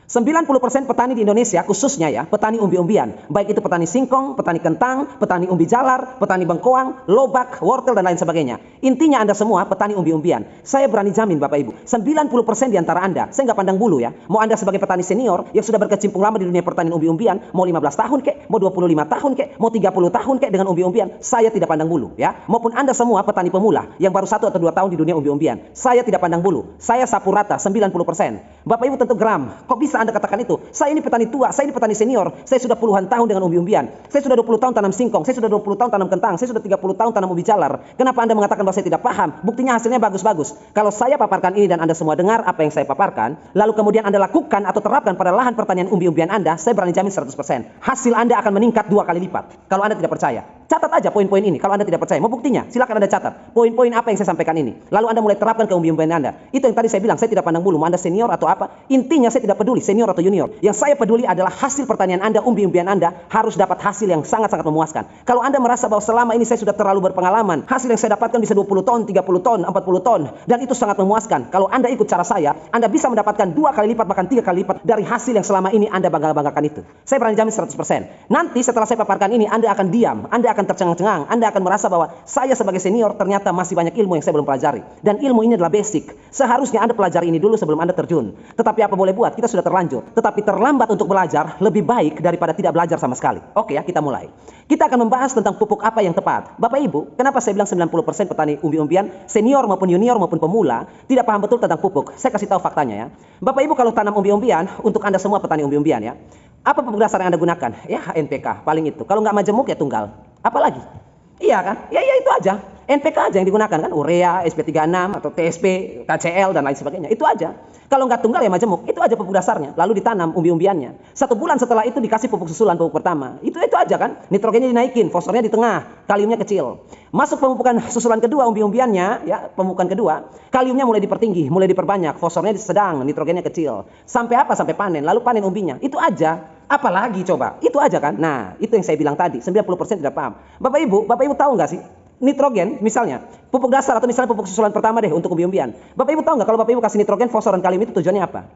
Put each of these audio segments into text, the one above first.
90% petani di Indonesia, khususnya ya, petani umbi-umbian, baik itu petani singkong, petani kentang, petani umbi jalar, petani bengkoang, lobak, wortel, dan lain sebagainya. Intinya Anda semua petani umbi-umbian. Saya berani jamin Bapak Ibu, 90% di antara Anda, saya nggak pandang bulu ya, mau Anda sebagai petani senior yang sudah berkecimpung lama di dunia pertanian umbi-umbian, mau 15 tahun kek, mau 25 tahun kek, mau 30 tahun kek dengan umbi-umbian, saya tidak pandang bulu ya. Maupun Anda semua petani pemula yang baru 1 atau 2 tahun di dunia umbi-umbian, saya tidak pandang bulu. Saya sapu rata 90%. Bapak Ibu tentu geram, kok bisa Anda katakan itu? Saya ini petani tua, saya ini petani senior, saya sudah puluhan tahun dengan umbi-umbian, saya sudah 20 tahun tanam singkong, saya sudah 20 tahun tanam kentang, saya sudah 30 tahun tanam umbi jalar. Kenapa Anda mengatakan bahwa saya tidak paham? Buktinya hasilnya bagus-bagus. Kalau saya paparkan ini dan Anda semua dengar apa yang saya paparkan, lalu kemudian Anda lakukan atau terapkan pada lahan pertanian umbi-umbian Anda, saya berani jamin 100%. Hasil Anda akan meningkat 2 kali lipat. Kalau Anda tidak percaya, catat aja poin-poin ini. Kalau Anda tidak percaya, mau buktinya? Silakan Anda catat. Poin-poin apa yang saya sampaikan ini. Lalu Anda mulai terapkan ke umbi-umbian Anda. Itu yang tadi saya bilang, saya tidak pandang bulu, mau Anda senior atau apa. Intinya saya tidak peduli senior atau junior. Yang saya peduli adalah hasil pertanian Anda, umbi-umbian Anda harus dapat hasil yang sangat-sangat memuaskan. Kalau Anda merasa bahwa selama ini saya sudah terlalu berpengalaman, hasil yang saya dapatkan bisa 20 ton, 30 ton, 40 ton, dan itu sangat memuaskan. Kalau Anda ikut cara saya, Anda bisa mendapatkan 2 kali lipat, bahkan 3 kali lipat dari hasil yang selama ini Anda bangga-banggakan itu. Saya berani jamin 100%. Nanti setelah saya paparkan ini, Anda akan diam, Anda akan tercengang-cengang, Anda akan merasa bahwa saya sebagai senior ternyata masih banyak ilmu yang saya belum pelajari. Dan ilmu ini adalah basic. Seharusnya Anda pelajari ini dulu sebelum Anda terjun. Tetapi apa boleh buat, kita sudah terlanjur. Tetapi terlambat untuk belajar lebih baik daripada tidak belajar sama sekali. Oke ya, kita mulai. Kita akan membahas tentang pupuk apa yang tepat. Bapak Ibu, kenapa saya bilang 90% petani umbi-umbian, senior maupun junior maupun pemula, tidak paham betul tentang pupuk. Saya kasih tahu faktanya ya. Bapak Ibu kalau tanam umbi-umbian, untuk Anda semua petani umbi-umbian ya, apa pupuk dasar yang Anda gunakan? Ya NPK, paling itu. Kalau nggak majemuk ya tunggal. Apalagi? Iya kan? Ya itu aja. NPK aja yang digunakan kan, urea, SP36 atau TSP, KCL dan lain sebagainya. Itu aja. Kalau nggak tunggal ya majemuk, itu aja pupuk dasarnya. Lalu ditanam umbi-umbiannya. 1 bulan setelah itu dikasih pupuk susulan, pupuk pertama. Itu aja kan. Nitrogennya dinaikin, fosfornya di tengah, kaliumnya kecil. Masuk pemupukan susulan kedua umbi-umbiannya, ya pemupukan kedua, kaliumnya mulai dipertinggi, mulai diperbanyak, fosfornya sedang, nitrogennya kecil. Sampai apa? Sampai panen. Lalu panen umbinya. Itu aja. Apalagi coba? Itu aja kan. Nah, itu yang saya bilang tadi. 90% tidak paham. Bapak Ibu tahu nggak sih? Nitrogen misalnya, pupuk dasar atau misalnya pupuk susulan pertama deh untuk umbi-umbian. Bapak Ibu tahu nggak kalau Bapak Ibu kasih nitrogen, fosfor dan kalium itu tujuannya apa?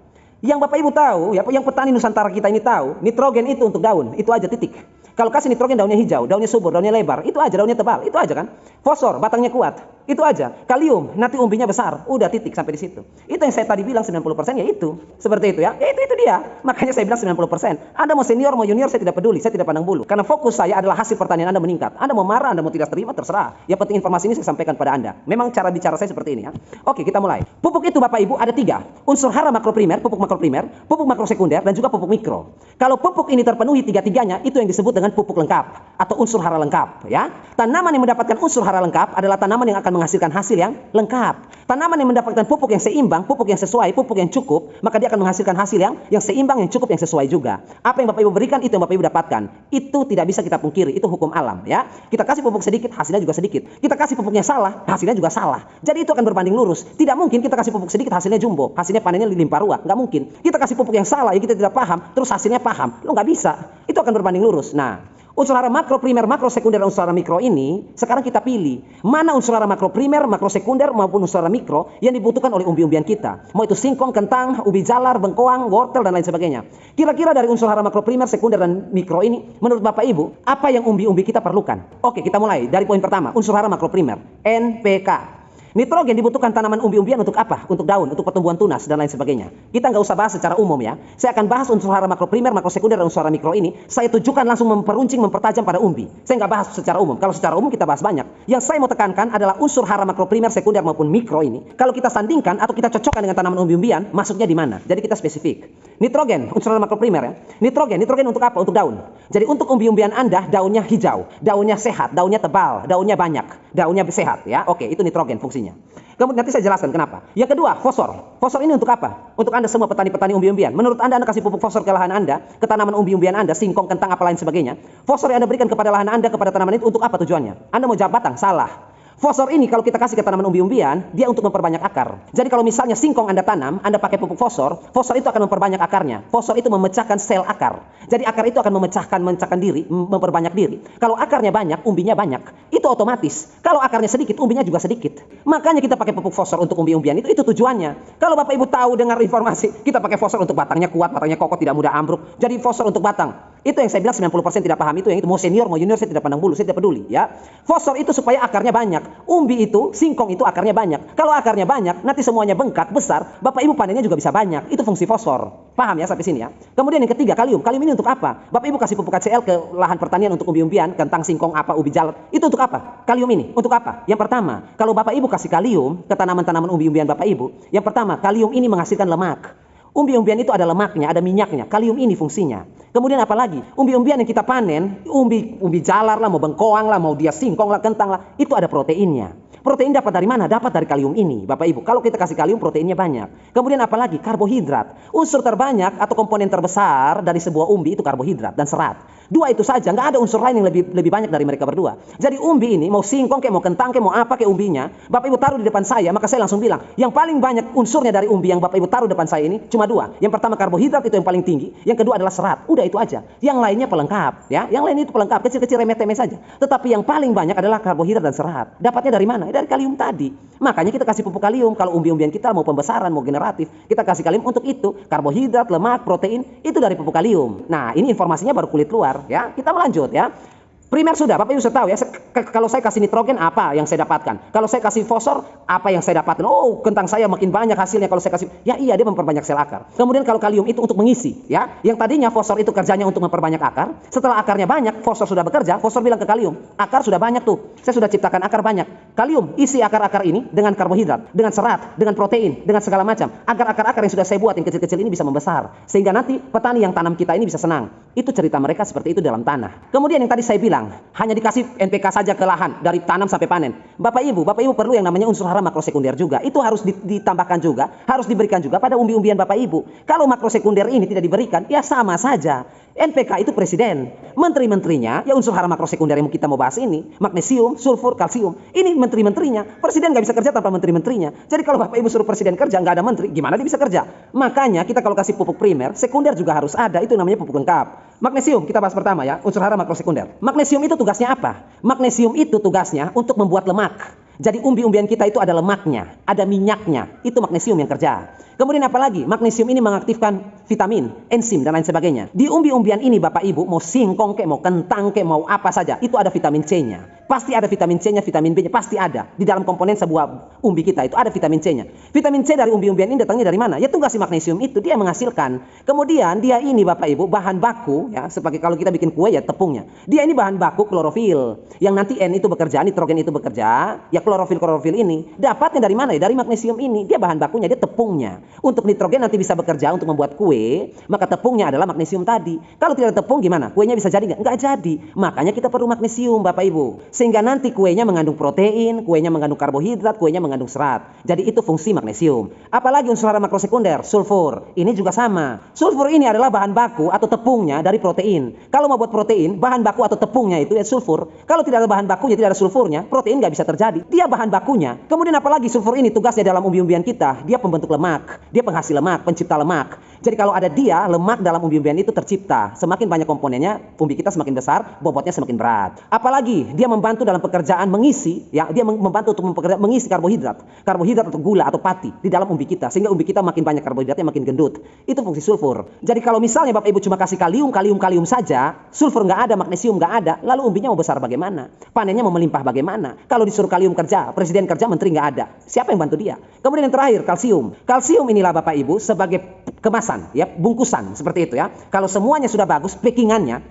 Yang Bapak Ibu tahu, ya, yang petani Nusantara kita ini tahu, nitrogen itu untuk daun, itu aja titik. Kalau kasih nitrogen daunnya hijau, daunnya subur, daunnya lebar, itu aja, daunnya tebal, itu aja kan. Fosfor, batangnya kuat, itu aja. Kalium, nanti umbinya besar, udah titik sampai di situ. Itu yang saya tadi bilang 90% ya itu. Seperti itu ya. Ya itu dia. Makanya saya bilang 90%. Anda mau senior, mau junior, saya tidak peduli, saya tidak pandang bulu. Karena fokus saya adalah hasil pertanian Anda meningkat. Anda mau marah, Anda mau tidak terima, terserah. Yang penting informasi ini saya sampaikan pada Anda. Memang cara bicara saya seperti ini ya. Oke, kita mulai. Pupuk itu Bapak Ibu ada 3. Unsur hara makroprimer, pupuk makroprimer, pupuk makrosekunder, dan juga pupuk mikro. Kalau pupuk ini terpenuhi 3-tiganya, itu yang disebut dengan pupuk lengkap atau unsur hara lengkap ya. Tanaman yang mendapatkan unsur hara lengkap adalah tanaman yang akan menghasilkan hasil yang lengkap. Tanaman yang mendapatkan pupuk yang seimbang, pupuk yang sesuai, pupuk yang cukup, maka dia akan menghasilkan hasil yang seimbang, yang cukup, yang sesuai juga. Apa yang Bapak Ibu berikan, itu yang Bapak Ibu dapatkan. Itu tidak bisa kita pungkiri, itu hukum alam ya. Kita kasih pupuk sedikit, hasilnya juga sedikit. Kita kasih pupuknya salah, hasilnya juga salah. Jadi itu akan berbanding lurus. Tidak mungkin kita kasih pupuk sedikit, hasilnya jumbo, hasilnya panennya limpah ruah. Nggak mungkin. Kita kasih pupuk yang salah, yang kita tidak paham, terus hasilnya paham. Lo nggak bisa. Itu akan berbanding lurus. Nah, unsur hara makro primer, makro sekunder, dan unsur hara mikro ini sekarang kita pilih mana unsur hara makro primer, makro sekunder maupun unsur hara mikro yang dibutuhkan oleh umbi-umbian kita. Mau itu singkong, kentang, ubi jalar, bengkoang, wortel dan lain sebagainya. Kira-kira dari unsur hara makro primer, sekunder dan mikro ini menurut Bapak Ibu apa yang umbi-umbi kita perlukan? Oke, kita mulai dari poin pertama, unsur hara makro primer, NPK. Nitrogen dibutuhkan tanaman umbi-umbian untuk apa? Untuk daun, untuk pertumbuhan tunas dan lain sebagainya. Kita nggak usah bahas secara umum ya. Saya akan bahas unsur hara makroprimer, makrosekunder dan unsur hara mikro ini. Saya tujukan langsung memperuncing, mempertajam pada umbi. Saya nggak bahas secara umum. Kalau secara umum kita bahas banyak. Yang saya mau tekankan adalah unsur hara makroprimer, sekunder maupun mikro ini. Kalau kita sandingkan atau kita cocokkan dengan tanaman umbi-umbian, masuknya di mana? Jadi kita spesifik. Nitrogen, unsur hara makroprimer ya. Nitrogen untuk apa? Untuk daun. Jadi untuk umbi-umbian Anda, daunnya hijau, daunnya sehat, daunnya tebal, daunnya banyak, daunnya sehat ya. Oke, itu nitrogen fungsinya. Kemudian nanti saya jelaskan kenapa. Yang kedua, fosfor. Fosfor ini untuk apa? Untuk Anda semua petani-petani umbi-umbian. Menurut Anda kasih pupuk fosfor ke lahan Anda, ke tanaman umbi-umbian Anda, singkong, kentang, apa lain sebagainya. Fosfor yang Anda berikan kepada lahan Anda, kepada tanaman itu untuk apa tujuannya? Anda mau jabatan? Salah. Fosfor ini kalau kita kasih ke tanaman umbi-umbian, dia untuk memperbanyak akar. Jadi kalau misalnya singkong Anda tanam, Anda pakai pupuk fosfor, fosfor itu akan memperbanyak akarnya. Fosfor itu memecahkan sel akar. Jadi akar itu akan memecahkan diri, memperbanyak diri. Kalau akarnya banyak, umbinya banyak. Itu otomatis. Kalau akarnya sedikit, umbinya juga sedikit. Makanya kita pakai pupuk fosfor untuk umbi-umbian itu tujuannya. Kalau Bapak Ibu tahu dengar informasi, kita pakai fosfor untuk batangnya kuat, batangnya kokoh, tidak mudah ambruk. Jadi fosfor untuk batang. Itu yang saya bilang 90% tidak paham itu, yang itu mau senior mau junior saya tidak pandang bulu, saya tidak peduli ya. Fosfor itu supaya akarnya banyak. Umbi itu, singkong itu akarnya banyak. Kalau akarnya banyak, nanti semuanya bengkak besar, Bapak Ibu panennya juga bisa banyak. Itu fungsi fosfor. Paham ya sampai sini ya? Kemudian yang ketiga, kalium. Kalium ini untuk apa? Bapak Ibu kasih pupuk KCl ke lahan pertanian untuk umbi-umbian, kentang, singkong, apa, ubi jalar. Itu untuk apa? Kalium ini untuk apa? Yang pertama, kalau Bapak Ibu kasih kalium ke tanaman-tanaman umbi-umbian Bapak Ibu, yang pertama, kalium ini menghasilkan lemak. Umbi-umbian itu ada lemaknya, ada minyaknya. Kalium ini fungsinya. Kemudian apa lagi? Umbi-umbian yang kita panen, umbi jalar lah, mau bengkoang lah, mau dia singkong lah, kentang lah, itu ada proteinnya. Protein dapat dari mana? Dapat dari kalium ini, Bapak Ibu. Kalau kita kasih kalium, proteinnya banyak. Kemudian apa lagi? Karbohidrat. Unsur terbanyak atau komponen terbesar dari sebuah umbi itu karbohidrat dan serat. Dua itu saja, nggak ada unsur lain yang lebih banyak dari mereka berdua. Jadi umbi ini, mau singkong, kayak mau kentang, kayak mau apa, kayak umbinya, Bapak Ibu taruh di depan saya, maka saya langsung bilang, yang paling banyak unsurnya dari umbi yang Bapak Ibu taruh depan saya ini cuma dua. Yang pertama karbohidrat, itu yang paling tinggi. Yang kedua adalah serat. Udah itu aja. Yang lainnya pelengkap, ya. Yang lain itu pelengkap, kecil-kecil remeh-temeh saja. Tetapi yang paling banyak adalah karbohidrat dan serat. Dapatnya dari mana? Dari kalium tadi. Makanya kita kasih pupuk kalium. Kalau umbi-umbian kita mau pembesaran, mau generatif, kita kasih kalium untuk itu. Karbohidrat, lemak, protein, itu dari pupuk kalium. Nah, ini informasinya baru kulit luar, ya. Kita melanjut, ya. Primer sudah, Bapak Ibu sudah tahu ya, kalau saya kasih nitrogen apa yang saya dapatkan. Kalau saya kasih fosfor, apa yang saya dapatkan. Oh, kentang saya makin banyak hasilnya kalau saya kasih. Ya iya, dia memperbanyak sel akar. Kemudian kalau kalium itu untuk mengisi, ya. Yang tadinya fosfor itu kerjanya untuk memperbanyak akar. Setelah akarnya banyak, fosfor sudah bekerja, fosfor bilang ke kalium, akar sudah banyak tuh. Saya sudah ciptakan akar banyak. Kalium, isi akar-akar ini dengan karbohidrat, dengan serat, dengan protein, dengan segala macam. Agar akar-akar yang sudah saya buat yang kecil-kecil ini bisa membesar. Sehingga nanti petani yang tanam kita ini bisa senang. Itu cerita mereka seperti itu dalam tanah. Kemudian yang tadi saya bilang, hanya dikasih NPK saja ke lahan dari tanam sampai panen. Bapak Ibu perlu yang namanya unsur hara makrosekunder juga. Itu harus ditambahkan juga, harus diberikan juga pada umbi-umbian Bapak Ibu. Kalau makrosekunder ini tidak diberikan, ya sama saja. NPK itu presiden, menteri-menterinya, ya unsur hara makrosekunder yang kita mau bahas ini, magnesium, sulfur, kalsium. Ini menteri-menterinya. Presiden nggak bisa kerja tanpa menteri-menterinya. Jadi kalau Bapak Ibu suruh presiden kerja nggak ada menteri, gimana dia bisa kerja? Makanya kita kalau kasih pupuk primer, sekunder juga harus ada. Itu namanya pupuk lengkap. Magnesium kita bahas pertama ya, unsur hara makrosekunder. Magnesium itu tugasnya apa? Magnesium itu tugasnya untuk membuat lemak. Jadi umbi-umbian kita itu ada lemaknya, ada minyaknya. Itu magnesium yang kerja. Kemudian apa lagi? Magnesium ini mengaktifkan vitamin, enzim dan lain sebagainya. Di umbi-umbian ini Bapak Ibu, mau singkong kayak mau kentang kayak mau apa saja, itu ada vitamin C-nya. Pasti ada vitamin C-nya, vitamin B-nya, pasti ada. Di dalam komponen sebuah umbi kita itu ada vitamin C-nya. Vitamin C dari umbi-umbian ini datangnya dari mana? Ya tugas si magnesium itu, dia menghasilkan. Kemudian dia ini Bapak Ibu, bahan baku, ya seperti kalau kita bikin kue ya tepungnya. Dia ini bahan baku klorofil. Yang nanti N itu bekerja, nitrogen itu bekerja, ya klorofil ini. Dapatnya dari mana ya? Dari magnesium ini. Dia bahan bakunya, dia tepungnya. Untuk nitrogen nanti bisa bekerja untuk membuat kue, maka tepungnya adalah magnesium tadi. Kalau tidak ada tepung gimana? Kuenya bisa jadi nggak? Nggak jadi. Makanya kita perlu magnesium Bapak Ibu. Sehingga nanti kuenya mengandung protein, kuenya mengandung karbohidrat, kuenya mengandung serat. Jadi itu fungsi magnesium. Apalagi unsur hara makrosekunder, sulfur. Ini juga sama. Sulfur ini adalah bahan baku atau tepungnya dari protein. Kalau mau buat protein, bahan baku atau tepungnya itu ya sulfur. Kalau tidak ada bahan bakunya, tidak ada sulfurnya, protein nggak bisa terjadi. Dia bahan bakunya. Kemudian apalagi sulfur ini tugasnya dalam umbi-umbian kita, dia pembentuk lemak. Dia penghasil lemak, pencipta lemak. Jadi kalau ada dia, lemak dalam umbi-umbian itu tercipta. Semakin banyak komponennya, umbi kita semakin besar, bobotnya semakin berat. Apalagi dia membantu dalam pekerjaan mengisi, ya dia membantu untuk mengisi karbohidrat atau gula atau pati di dalam umbi kita, sehingga umbi kita makin banyak karbohidratnya, makin gendut. Itu fungsi sulfur. Jadi kalau misalnya Bapak Ibu cuma kasih kalium saja, sulfur nggak ada, magnesium nggak ada, lalu umbinya mau besar bagaimana? Panennya mau melimpah bagaimana? Kalau disuruh kalium kerja, presiden kerja, menteri nggak ada. Siapa yang bantu dia? Kemudian yang terakhir, kalsium. Kalsium inilah Bapak Ibu sebagai kemasan, ya bungkusan seperti itu ya. Kalau semuanya sudah bagus, packingan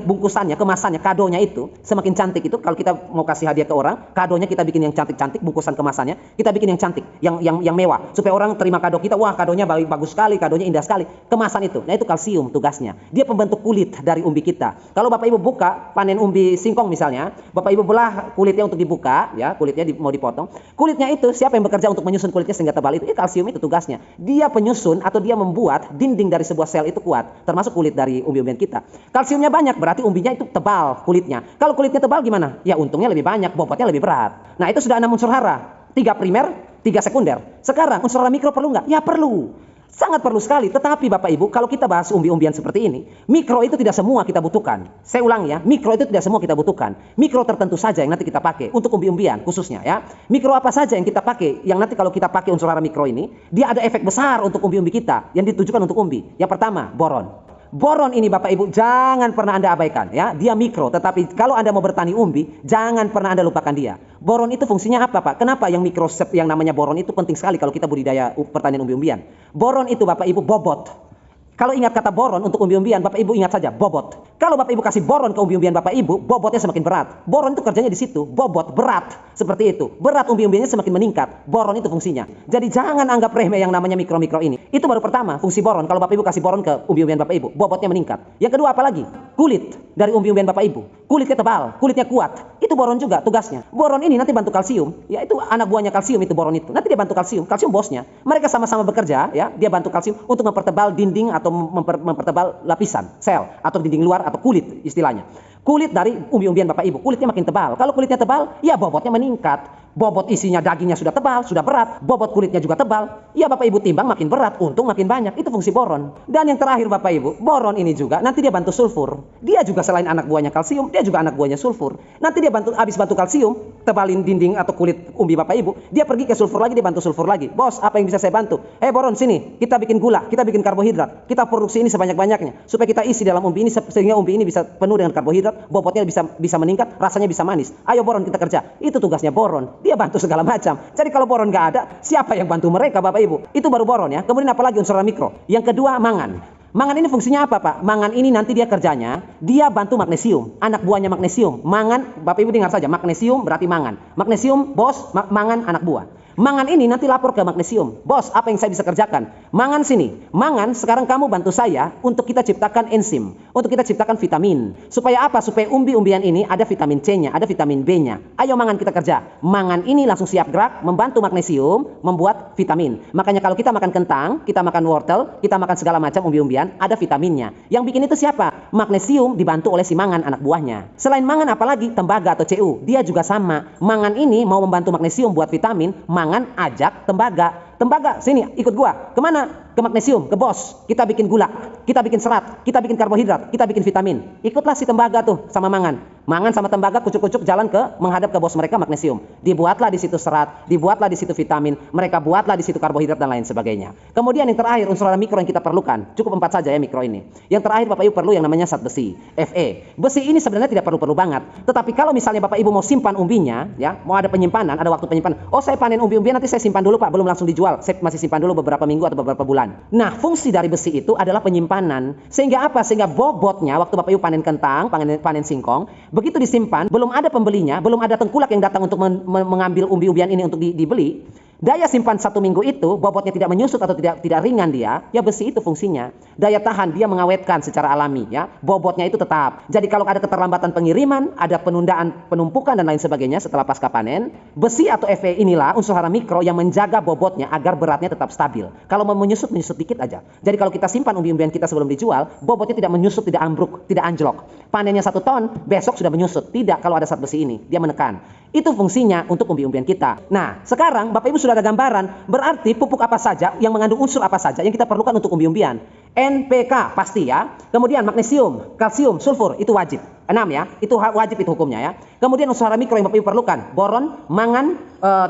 bungkusannya, kemasannya, kadonya itu semakin cantik itu. Kalau kita mau kasih hadiah ke orang, kadonya kita bikin yang cantik-cantik, bungkusan kemasannya kita bikin yang cantik, yang mewah, supaya orang terima kado kita, wah kadonya bagus sekali, kadonya indah sekali. Kemasan itu, nah itu kalsium tugasnya. Dia pembentuk kulit dari umbi kita. Kalau Bapak Ibu buka panen umbi singkong misalnya, Bapak Ibu belah kulitnya untuk dibuka, ya kulitnya mau dipotong. Kulitnya itu siapa yang bekerja untuk menyusun kulitnya sehingga tebal itu? Kalsium itu tugasnya. Dia penyusun atau dia membuat dinding dari sebuah sel itu kuat, termasuk kulit dari umbi-umbian kita. Kalsiumnya banyak berarti umbinya itu tebal kulitnya. Kalau kulitnya tebal gimana? ya untungnya lebih banyak, bobotnya lebih berat. Nah itu sudah 6 unsur hara, 3 primer, 3 sekunder. Sekarang unsur hara mikro perlu nggak? Ya perlu. Sangat perlu sekali, tetapi Bapak Ibu, kalau kita bahas umbi-umbian seperti ini, mikro itu tidak semua kita butuhkan. Saya ulang ya, mikro itu tidak semua kita butuhkan. Mikro tertentu saja yang nanti kita pakai untuk umbi-umbian khususnya ya. Mikro apa saja yang kita pakai, yang nanti kalau kita pakai unsur hara mikro ini, dia ada efek besar untuk umbi-umbi kita, yang ditujukan untuk umbi. Yang pertama, boron. Boron ini Bapak Ibu jangan pernah Anda abaikan ya. Dia mikro, tetapi kalau Anda mau bertani umbi, jangan pernah Anda lupakan dia. Boron itu fungsinya apa Pak? Kenapa yang mikro yang namanya boron itu penting sekali kalau kita budidaya pertanian umbi-umbian? Boron itu Bapak Ibu bobot. Kalau ingat kata boron untuk umbi-umbian, Bapak Ibu ingat saja bobot. Kalau Bapak Ibu kasih boron ke umbi-umbian Bapak Ibu, bobotnya semakin berat. Boron itu kerjanya di situ, bobot, berat. Seperti itu. Berat umbi-umbiannya semakin meningkat. Boron itu fungsinya. Jadi jangan anggap remeh yang namanya mikro-mikro ini. Itu baru pertama, fungsi boron. Kalau Bapak Ibu kasih boron ke umbi-umbian Bapak Ibu, bobotnya meningkat. Yang kedua apa lagi? Kulit dari umbi-umbian Bapak Ibu. Kulitnya tebal, kulitnya kuat. Itu boron juga tugasnya. Boron ini nanti bantu kalsium. Ya itu anak buahnya kalsium itu boron itu. Nanti dia bantu kalsium. Kalsium bosnya. Mereka sama-sama bekerja ya. Dia bantu kalsium untuk mempertebal dinding atau mempertebal lapisan sel atau dinding luar atau kulit istilahnya. Kulit dari umbi-umbian Bapak Ibu, kulitnya makin tebal. Kalau kulitnya tebal, ya bobotnya meningkat. Bobot isinya dagingnya sudah tebal, sudah berat. Bobot kulitnya juga tebal. Ya Bapak Ibu timbang makin berat, untung makin banyak. Itu fungsi boron. Dan yang terakhir Bapak Ibu, boron ini juga nanti dia bantu sulfur. Dia juga selain anak buahnya kalsium, dia juga anak buahnya sulfur. Nanti dia habis bantu kalsium, tebalin dinding atau kulit umbi Bapak Ibu, dia pergi ke sulfur lagi, dia bantu sulfur lagi. Bos, apa yang bisa saya bantu? Boron sini, kita bikin gula, kita bikin karbohidrat. Kita produksi ini sebanyak-banyaknya supaya kita isi dalam umbi ini sehingga umbi ini bisa penuh dengan karbohidrat, bobotnya bisa meningkat, rasanya bisa manis. Ayo boron kita kerja. Itu tugasnya boron. Dia bantu segala macam. Jadi kalau boron nggak ada, siapa yang bantu mereka Bapak Ibu? Itu baru boron ya. Kemudian apalagi unsur mikro. Yang kedua mangan. Mangan ini fungsinya apa Pak? Mangan ini nanti dia kerjanya, dia bantu magnesium. Anak buahnya magnesium. Mangan, Bapak Ibu dengar saja, magnesium berarti mangan. Magnesium, bos, mangan anak buah. Mangan ini nanti lapor ke magnesium. Bos, apa yang saya bisa kerjakan? Mangan sini. Mangan, sekarang kamu bantu saya untuk kita ciptakan enzim. Untuk kita ciptakan vitamin. Supaya apa? Supaya umbi-umbian ini ada vitamin C-nya, ada vitamin B-nya. Ayo mangan kita kerja. Mangan ini langsung siap gerak, membantu magnesium, membuat vitamin. Makanya kalau kita makan kentang, kita makan wortel, kita makan segala macam umbi-umbian, ada vitaminnya. Yang bikin itu siapa? Magnesium dibantu oleh si mangan anak buahnya. Selain mangan apalagi? Tembaga atau CU. Dia juga sama. Mangan ini mau membantu magnesium buat vitamin, mangan ajak tembaga. Tembaga, sini ikut gua. Kemana? Ke magnesium, ke bos. Kita bikin gula, kita bikin serat, kita bikin karbohidrat, kita bikin vitamin. Ikutlah si tembaga tuh sama mangan. Mangan sama tembaga kucuk-kucuk jalan ke menghadap ke bos mereka magnesium. Dibuatlah di situ serat, dibuatlah di situ vitamin, mereka buatlah di situ karbohidrat dan lain sebagainya. Kemudian yang terakhir unsur mikro yang kita perlukan. Cukup 4 saja ya mikro ini. Yang terakhir Bapak Ibu perlu yang namanya zat besi, Fe. Besi ini sebenarnya tidak perlu banget. Tetapi kalau misalnya Bapak Ibu mau simpan umbinya, ya, mau ada penyimpanan, ada waktu penyimpanan. Oh, saya panen umbi-umbian nanti saya simpan dulu Pak, belum langsung dijual. Saya masih simpan dulu beberapa minggu atau beberapa bulan. Nah, fungsi dari besi itu adalah penyimpanan. Sehingga apa? Sehingga bobotnya waktu Bapak Ibu panen kentang, panen singkong, begitu disimpan, belum ada pembelinya, belum ada tengkulak yang datang untuk mengambil umbi-umbian ini untuk dibeli. Daya simpan 1 minggu itu, bobotnya tidak menyusut atau tidak ringan dia, ya besi itu fungsinya. Daya tahan, dia mengawetkan secara alami ya. Bobotnya itu tetap. Jadi kalau ada keterlambatan pengiriman, ada penundaan penumpukan dan lain sebagainya setelah pasca panen, besi atau Fe inilah unsur hara mikro yang menjaga bobotnya agar beratnya tetap stabil. Kalau mau menyusut dikit aja. Jadi kalau kita simpan umbi-umbian kita sebelum dijual, bobotnya tidak menyusut, tidak ambruk, tidak anjlok. Panennya 1 ton, besok sudah menyusut. Tidak kalau ada zat besi ini, dia menekan. Itu fungsinya untuk umbi-umbian kita. Nah, sekarang Bapak Ibu sudah ada gambaran, berarti pupuk apa saja yang mengandung unsur apa saja yang kita perlukan untuk umbi-umbian. NPK pasti ya. Kemudian magnesium, kalsium, sulfur itu wajib. 6 ya, itu wajib itu hukumnya ya. Kemudian unsur hara mikro yang Bapak Ibu perlukan, boron, mangan,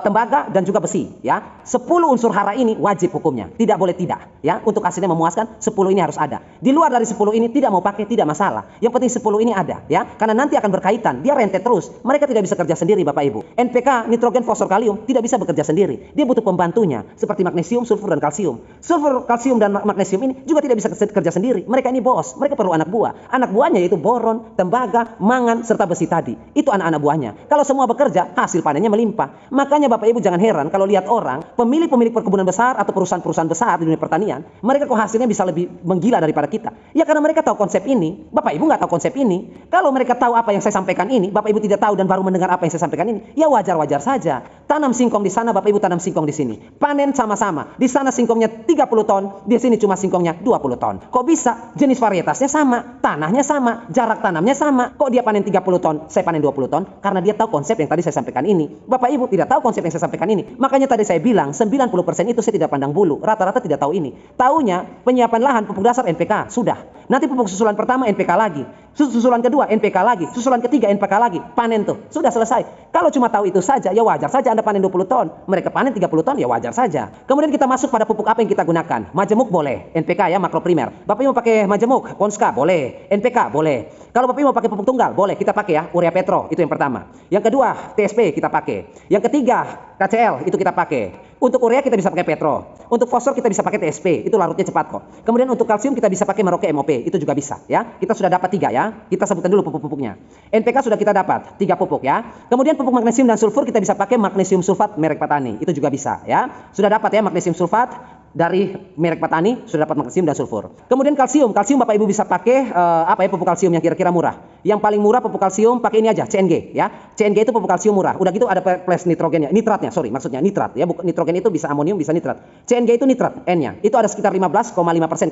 tembaga dan juga besi ya. 10 unsur hara ini wajib hukumnya, tidak boleh tidak ya. Untuk hasilnya memuaskan 10 ini harus ada. Di luar dari 10 ini tidak mau pakai tidak masalah. Yang penting 10 ini ada ya. Karena nanti akan berkaitan, dia rentet terus. Mereka tidak bisa kerja sendiri Bapak Ibu. NPK, nitrogen, fosfor, kalium tidak bisa bekerja sendiri. Dia butuh pembantunya seperti magnesium, sulfur dan kalsium. Sulfur, kalsium dan magnesium ini juga tidak bisa kerja sendiri. Mereka ini bos, mereka perlu anak buah. Anak buahnya yaitu boron, tembaga, mangan serta besi tadi. Itu anak-anak buahnya. Kalau semua bekerja, hasil panennya melimpah. Makanya Bapak Ibu jangan heran kalau lihat orang, pemilik perkebunan besar atau perusahaan-perusahaan besar di dunia pertanian, mereka kok hasilnya bisa lebih menggila daripada kita. Ya karena mereka tahu konsep ini. Bapak Ibu nggak tahu konsep ini. Kalau mereka tahu apa yang saya sampaikan ini, Bapak Ibu tidak tahu dan baru mendengar apa yang saya sampaikan ini, ya wajar-wajar saja. Tanam singkong di sana, Bapak Ibu tanam singkong di sini. Panen sama-sama. Di sana singkongnya 30 ton, di sini cuma singkongnya 20 ton. Kok bisa? Jenis varietasnya sama, tanahnya sama, jarak tanamnya sama. Kok dia panen 30 ton, saya panen 20 ton karena dia tahu konsep yang tadi saya sampaikan ini. Bapak Ibu tidak tahu konsep yang saya sampaikan ini. Makanya tadi saya bilang 90% itu saya tidak pandang bulu. Rata-rata tidak tahu ini. Taunya penyiapan lahan pupuk dasar NPK sudah. Nanti pupuk susulan pertama NPK lagi. Susulan kedua NPK lagi. Susulan ketiga NPK lagi. Panen tuh. Sudah selesai. Kalau cuma tahu itu saja ya wajar saja Anda panen 20 ton. Mereka panen 30 ton ya wajar saja. Kemudian kita masuk pada pupuk apa yang kita gunakan. Majemuk boleh. NPK ya makro primer. Bapak Ibu mau pakai majemuk. Ponska boleh. NPK boleh. Kalau Bapak Ibu mau pakai pupuk tunggal boleh. Kita pakai ya urea petro. Itu yang pertama. Yang kedua TSP kita pakai. Yang ketiga KCL itu kita pakai. Untuk urea kita bisa pakai petro. Untuk fosfor kita bisa pakai TSP. Itu larutnya cepat kok. Kemudian untuk kalsium kita bisa pakai Merauke MOP. Itu juga bisa ya. Kita sudah dapat 3 ya. Kita sebutkan dulu pupuk-pupuknya. NPK sudah kita dapat 3 pupuk ya. Kemudian pupuk magnesium dan sulfur kita bisa pakai magnesium sulfat merek Petani. Itu juga bisa ya. Sudah dapat ya magnesium sulfat dari merek Petani, sudah dapat magnesium dan sulfur. Kemudian kalsium. Kalsium Bapak Ibu bisa pakai apa ya pupuk kalsium yang kira-kira murah. Yang paling murah pupuk kalsium pakai ini aja, CNG ya. CNG itu pupuk kalsium murah. Udah gitu ada plus nitrogennya, nitratnya, maksudnya nitrat ya. Nitrogen itu bisa amonium, bisa nitrat. CNG itu nitrat N-nya. Itu ada sekitar 15,5%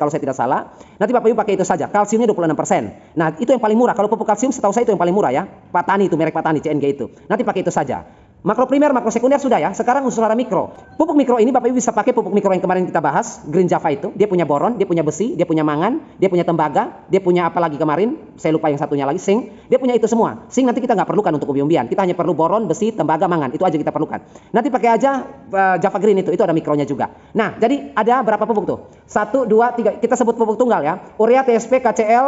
kalau saya tidak salah. Nanti Bapak Ibu pakai itu saja. Kalsiumnya 26%. Nah, itu yang paling murah. Kalau pupuk kalsium setahu saya itu yang paling murah ya. Petani itu merek Petani CNG itu. Nanti pakai itu saja. Makro primer, makro sekunder sudah ya. Sekarang unsur hara mikro. Pupuk mikro ini Bapak Ibu bisa pakai pupuk mikro yang kemarin kita bahas, Green Java itu. Dia punya boron, dia punya besi, dia punya mangan, dia punya tembaga, dia punya apa lagi kemarin? Saya lupa yang satunya lagi, zinc. Dia punya itu semua. Zinc nanti kita nggak perlukan untuk umbi-umbian. Kita hanya perlu boron, besi, tembaga, mangan. Itu aja kita perlukan. Nanti pakai aja Java Green itu ada mikronya juga. Nah, jadi ada berapa pupuk tuh? 1, 2, 3. Kita sebut pupuk tunggal ya. Urea, TSP, KCL,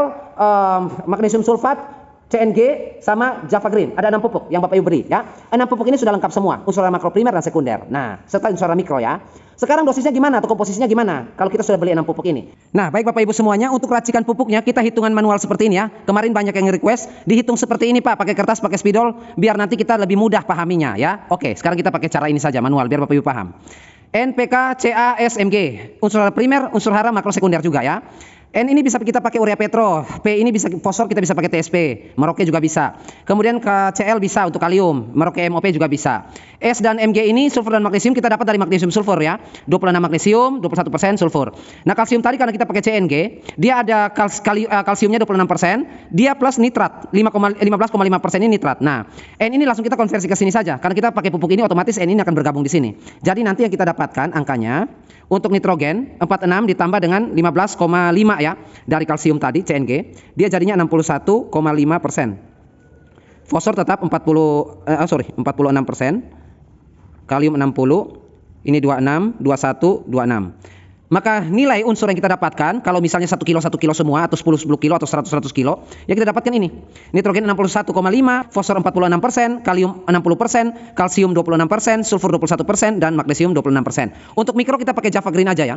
magnesium sulfat, CNG sama Java Green. Ada 6 pupuk yang Bapak Ibu beri ya. 6 pupuk ini sudah lengkap semua. Unsur hara makro primer dan sekunder. Nah, serta unsur hara mikro ya. Sekarang dosisnya gimana atau komposisinya gimana kalau kita sudah beli 6 pupuk ini? Nah, baik Bapak Ibu semuanya, untuk racikan pupuknya kita hitungan manual seperti ini ya. Kemarin banyak yang request dihitung seperti ini Pak, pakai kertas, pakai spidol biar nanti kita lebih mudah pahaminya ya. Oke, sekarang kita pakai cara ini saja manual biar Bapak Ibu paham. NPK, CA, SMG. Unsur hara primer, unsur hara makro sekunder juga ya. N ini bisa kita pakai urea petro, P ini bisa fosfor, kita bisa pakai TSP, Merauke juga bisa. Kemudian KCL bisa untuk kalium, Merauke MOP juga bisa. S dan Mg ini sulfur dan magnesium kita dapat dari magnesium sulfur ya. 26 magnesium, 21% sulfur. Nah, kalsium tadi karena kita pakai CNG, dia ada kalsiumnya 26%, dia plus nitrat 15,5% ini nitrat. Nah, N ini langsung kita konversi ke sini saja. Karena kita pakai pupuk ini otomatis N ini akan bergabung di sini. Jadi nanti yang kita dapatkan angkanya untuk nitrogen 46 ditambah dengan 15,5 ya dari kalsium tadi CNG, dia jadinya 61,5%. Fosfor tetap 46%, kalium 60, ini 26, 21, 26. Maka nilai unsur yang kita dapatkan kalau misalnya 1 kilo semua atau 10 kilo atau 100 kilo, ya kita dapatkan ini. Nitrogen 61,5, fosfor 46%, kalium 60%, kalsium 26%, sulfur 21% dan magnesium 26%. Untuk mikro kita pakai Java Green aja ya.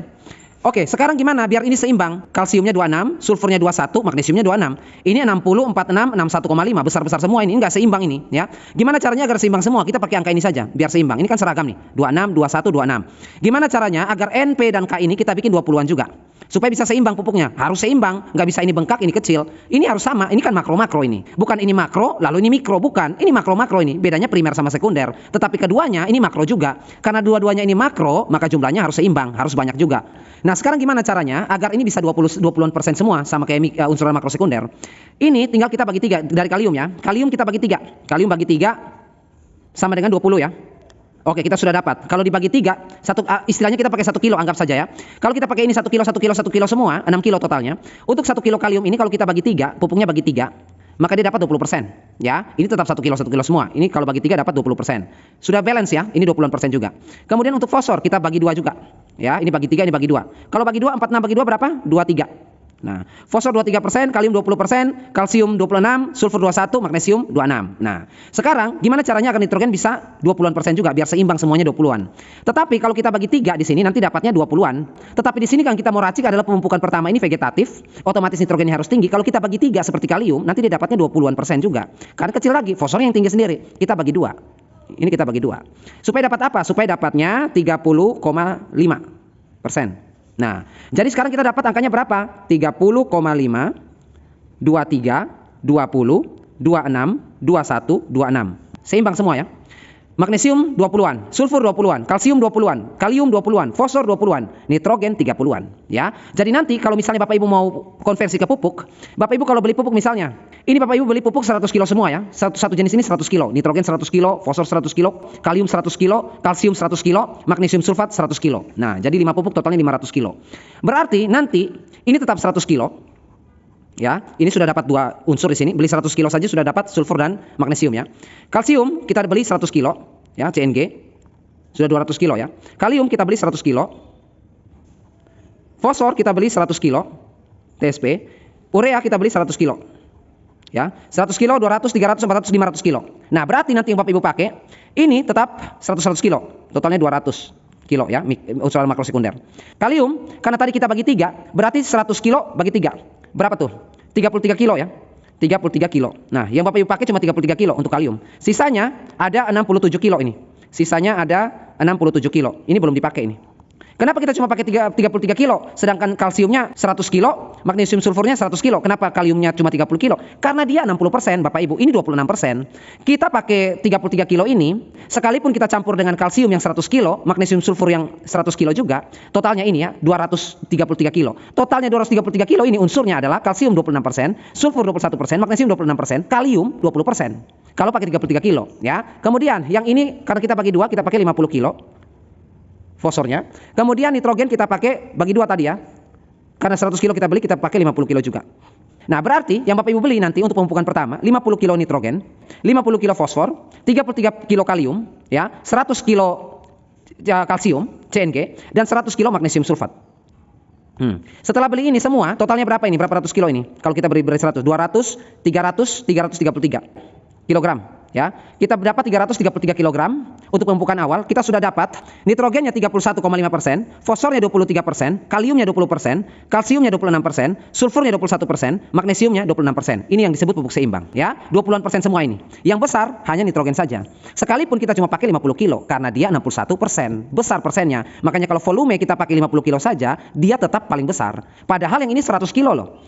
Oke, sekarang gimana biar ini seimbang? Kalsiumnya 26, sulfurnya 21, magnesiumnya 26. Ini 60, 46, 61,5. Besar-besar semua ini enggak seimbang ini, ya. Gimana caranya agar seimbang semua? Kita pakai angka ini saja biar seimbang. Ini kan seragam nih. 26, 21, 26. Gimana caranya agar NP dan K ini kita bikin 20-an juga? Supaya bisa seimbang pupuknya. Harus seimbang, nggak bisa ini bengkak, ini kecil. Ini harus sama. Ini kan makro-makro ini. Bukan ini makro, lalu ini mikro, bukan. Ini makro-makro ini. Bedanya primer sama sekunder. Tetapi keduanya ini makro juga. Karena dua-duanya ini makro, maka jumlahnya harus seimbang, harus banyak juga. Nah, sekarang gimana caranya agar ini bisa 20-an% semua sama kayak unsur makro sekunder? Ini tinggal kita bagi 3 dari kalium ya. Kalium kita bagi 3. Kalium bagi 3 sama dengan 20 ya. Oke, kita sudah dapat. Kalau dibagi 3, istilahnya kita pakai 1 kilo, anggap saja ya. Kalau kita pakai ini 1 kilo, 1 kilo, 1 kilo semua, 6 kilo totalnya. Untuk 1 kilo kalium ini kalau kita bagi 3, pupuknya bagi 3, maka dia dapat 20%. Ya, ini tetap 1 kilo semua. Ini kalau bagi 3 dapat 20%. Sudah balance ya, ini 20% juga. Kemudian untuk fosfor kita bagi 2 juga. Ya, ini bagi 3, ini bagi 2. Kalau bagi 2, 46 bagi 2 berapa? 23. Nah, fosfor 23%, kalium 20%, kalsium 26, sulfur 21, magnesium 26. Nah, sekarang gimana caranya agar nitrogen bisa 20-an% juga biar seimbang semuanya 20-an. Tetapi kalau kita bagi 3 di sini nanti dapatnya 20-an. Tetapi di sini kan kita mau racik adalah pemumpukan pertama ini vegetatif, otomatis nitrogennya harus tinggi. Kalau kita bagi 3 seperti kalium, nanti dia dapatnya 20-an% juga. Karena kecil lagi, fosfornya yang tinggi sendiri. Kita bagi 2. Ini kita bagi 2. Supaya dapat apa? Supaya dapatnya 30,5%. Nah, jadi sekarang kita dapat angkanya berapa? 30,5, 23, 20, 26, 21, 26. Seimbang semua ya. magnesium 20-an, sulfur 20-an, kalsium 20-an, kalium 20-an, fosfor 20-an, nitrogen 30-an, ya. Jadi nanti kalau misalnya Bapak Ibu mau konversi ke pupuk, Bapak Ibu kalau beli pupuk misalnya, ini Bapak Ibu beli pupuk 100 kilo semua ya. Satu jenis ini 100 kilo, nitrogen 100 kilo, fosfor 100 kilo, kalium 100 kilo, kalsium 100 kilo, magnesium sulfat 100 kilo. Nah, jadi 5 pupuk totalnya 500 kilo. Berarti nanti ini tetap 100 kilo. Ya, ini sudah dapat 2 unsur di sini. Beli 100 kilo saja sudah dapat sulfur dan magnesium ya. Kalsium kita beli 100 kilo ya, CNG. Sudah 200 kilo ya. Kalium kita beli 100 kilo. Fosfor kita beli 100 kilo. TSP. Urea kita beli 100 kilo. Ya, 100 kilo, 200, 300, 400, 500 kilo. Nah, berarti nanti yang Bapak Ibu pakai ini tetap 100 kilo. Totalnya 200 kilo ya, unsur makrosekunder. Kalium karena tadi kita bagi 3, berarti 100 kilo bagi 3. Berapa tuh? 33 kilo ya. 33 kilo. Nah, yang Bapak Ibu pakai cuma 33 kilo untuk kalium. Sisanya ada 67 kilo ini. Sisanya ada 67 kilo. Ini belum dipakai ini. Kenapa kita cuma pakai 33 kilo? Sedangkan kalsiumnya 100 kilo, magnesium sulfurnya 100 kilo. Kenapa kaliumnya cuma 30 kilo? Karena dia 60%, Bapak Ibu. Ini 26%. Kita pakai 33 kilo ini, sekalipun kita campur dengan kalsium yang 100 kilo, magnesium sulfur yang 100 kilo juga, totalnya ini ya, 233 kilo. Totalnya 233 kilo ini unsurnya adalah kalsium 26%, sulfur 21%, magnesium 26%, kalium 20%. Kalau pakai 33 kilo, ya. Kemudian yang ini karena kita bagi 2, kita pakai 50 kilo. Fosfornya. Kemudian nitrogen kita pakai bagi 2 tadi ya. Karena 100 kilo kita beli, kita pakai 50 kilo juga. Nah, berarti yang Bapak Ibu beli nanti untuk pemupukan pertama 50 kilo nitrogen, 50 kilo fosfor, 33 kilo kalium, ya, 100 kilo kalsium, CNG, dan 100 kilo magnesium sulfat. Setelah beli ini semua, totalnya berapa ini? Berapa ratus kilo ini? Kalau kita beri 100, 200, 300, 333 kilogram. Ya, kita dapat 333 kg untuk pemupukan awal. Kita sudah dapat nitrogennya 31,5%, fosfornya 23%, kaliumnya 20%, kalsiumnya 26%, sulfurnya 21%, magnesiumnya 26%. Ini yang disebut pupuk seimbang, ya. 20% semua ini. Yang besar hanya nitrogen saja. Sekalipun kita cuma pakai 50 kilo karena dia 61%, besar persennya. Makanya kalau volume kita pakai 50 kilo saja, dia tetap paling besar. Padahal yang ini 100 kilo loh.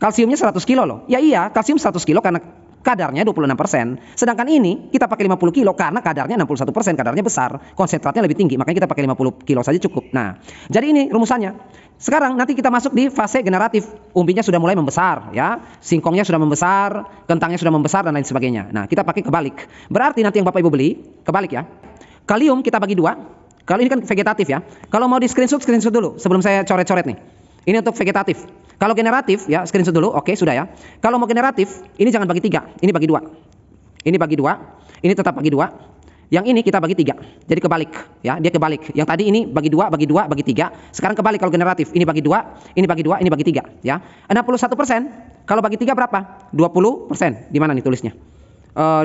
Kalsiumnya 100 kilo loh. Ya iya, kalsium 100 kilo karena kadarnya 26%. Sedangkan ini kita pakai 50 kilo karena kadarnya 61%, kadarnya besar, konsentratnya lebih tinggi. Makanya kita pakai 50 kilo saja cukup. Nah, jadi ini rumusannya. Sekarang nanti kita masuk di fase generatif. Umbinya sudah mulai membesar ya. Singkongnya sudah membesar, kentangnya sudah membesar dan lain sebagainya. Nah, kita pakai kebalik. Berarti nanti yang Bapak Ibu beli, kebalik ya. Kalium kita bagi 2. Kalau ini kan vegetatif ya. Kalau mau di screenshot dulu sebelum saya coret-coret nih. Ini untuk vegetatif. Kalau generatif ya, screenshot dulu. Oke, sudah ya. Kalau mau generatif, ini jangan bagi 3, ini bagi 2. Ini bagi 2, ini tetap bagi 2. Yang ini kita bagi 3. Jadi kebalik ya, dia kebalik. Yang tadi ini bagi 2, bagi 2, bagi 3. Sekarang kebalik kalau generatif. Ini bagi 2, ini bagi 2, ini bagi 3 ya. 61%. Kalau bagi 3 berapa? 20%. Di mana nih tulisnya?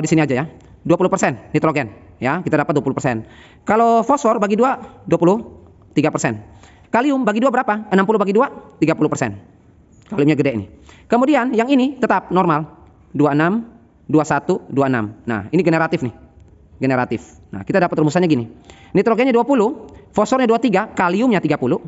Di sini aja ya. 20% nitrogen ya, kita dapat 20%. Kalau fosfor bagi 2, 23%. Kalium bagi 2 berapa? 60 bagi 2, 30%. Kaliumnya gede ini. Kemudian yang ini tetap normal. 26, 21, 26. Nah, ini generatif nih. Generatif. Nah, kita dapat rumusannya gini. Nitrogennya 20, fosfornya 23, kaliumnya 30,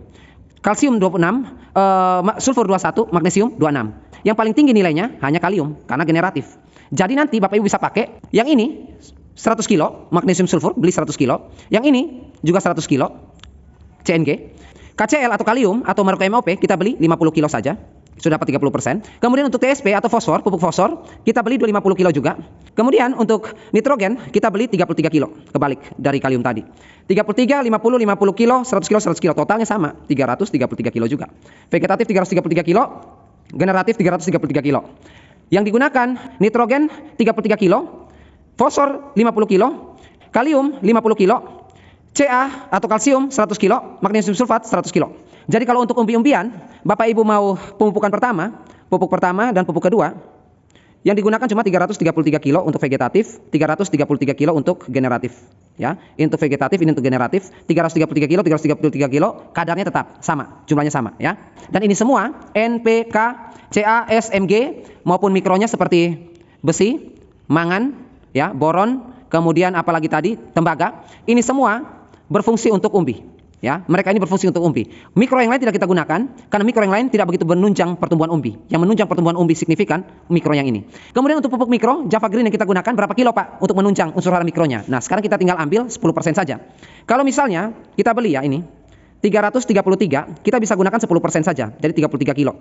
kalsium 26, sulfur 21, magnesium 26. Yang paling tinggi nilainya hanya kalium karena generatif. Jadi nanti Bapak Ibu bisa pakai yang ini 100 kilo, magnesium sulfur beli 100 kilo. Yang ini juga 100 kilo, CNG. KCl atau kalium atau merek MOP kita beli 50 kilo saja. Sudah dapat 30%. Kemudian untuk TSP atau fosfor, pupuk fosfor, kita beli 250 kilo juga. Kemudian untuk nitrogen, kita beli 33 kilo. Kebalik dari kalium tadi. 33, 50, 50 kilo, 100 kilo, 100 kilo. Totalnya sama, 333 kilo juga. Vegetatif 333 kilo, generatif 333 kilo. Yang digunakan nitrogen 33 kilo, fosfor 50 kilo, kalium 50 kilo, Ca atau kalsium 100 kilo, magnesium sulfat 100 kilo. Jadi kalau untuk umbi-umbian, Bapak Ibu mau pemupukan pertama, pupuk pertama dan pupuk kedua, yang digunakan cuma 333 kilo untuk vegetatif, 333 kilo untuk generatif. Ya, ini untuk vegetatif, ini untuk generatif, 333 kilo, 333 kilo, kadarnya tetap sama, jumlahnya sama ya. Dan ini semua NPK, Ca, S, Mg maupun mikronya seperti besi, mangan, ya, boron, kemudian apalagi tadi tembaga, ini semua berfungsi untuk umbi. Ya, mereka ini berfungsi untuk umbi. Mikro yang lain tidak kita gunakan karena mikro yang lain tidak begitu menunjang pertumbuhan umbi. Yang menunjang pertumbuhan umbi signifikan mikro yang ini. Kemudian untuk pupuk mikro, Java Green yang kita gunakan berapa kilo Pak untuk menunjang unsur hara mikronya? Nah, sekarang kita tinggal ambil 10% saja. Kalau misalnya kita beli ya ini 333, kita bisa gunakan 10% saja. Jadi 33 kilo.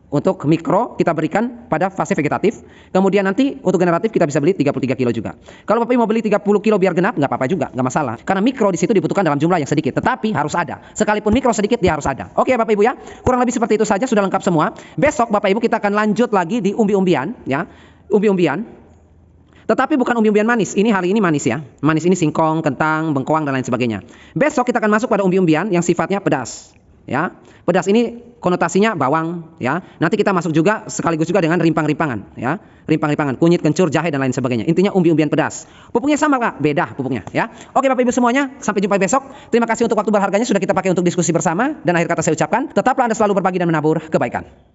Untuk mikro kita berikan pada fase vegetatif. Kemudian nanti untuk generatif kita bisa beli 33 kilo juga. Kalau Bapak Ibu mau beli 30 kilo biar genap, nggak apa-apa juga, nggak masalah. Karena mikro di situ dibutuhkan dalam jumlah yang sedikit, tetapi harus ada. Sekalipun mikro sedikit dia harus ada. Oke Bapak Ibu ya, kurang lebih seperti itu saja, sudah lengkap semua. Besok Bapak Ibu kita akan lanjut lagi di umbi-umbian ya. Umbi-umbian. Tetapi bukan umbi-umbian manis. Ini hari ini manis ya. Manis ini singkong, kentang, bengkoang dan lain sebagainya. Besok kita akan masuk pada umbi-umbian yang sifatnya pedas. Ya, pedas ini konotasinya bawang ya. Nanti kita masuk juga sekaligus juga dengan rimpang-rimpangan ya. Rimpang-rimpangan, kunyit, kencur, jahe dan lain sebagainya. Intinya umbi-umbian pedas. Pupuknya sama Pak, beda pupuknya ya. Oke Bapak Ibu semuanya, sampai jumpa besok. Terima kasih untuk waktu berharganya sudah kita pakai untuk diskusi bersama dan akhir kata saya ucapkan, tetaplah Anda selalu berbagi dan menabur kebaikan.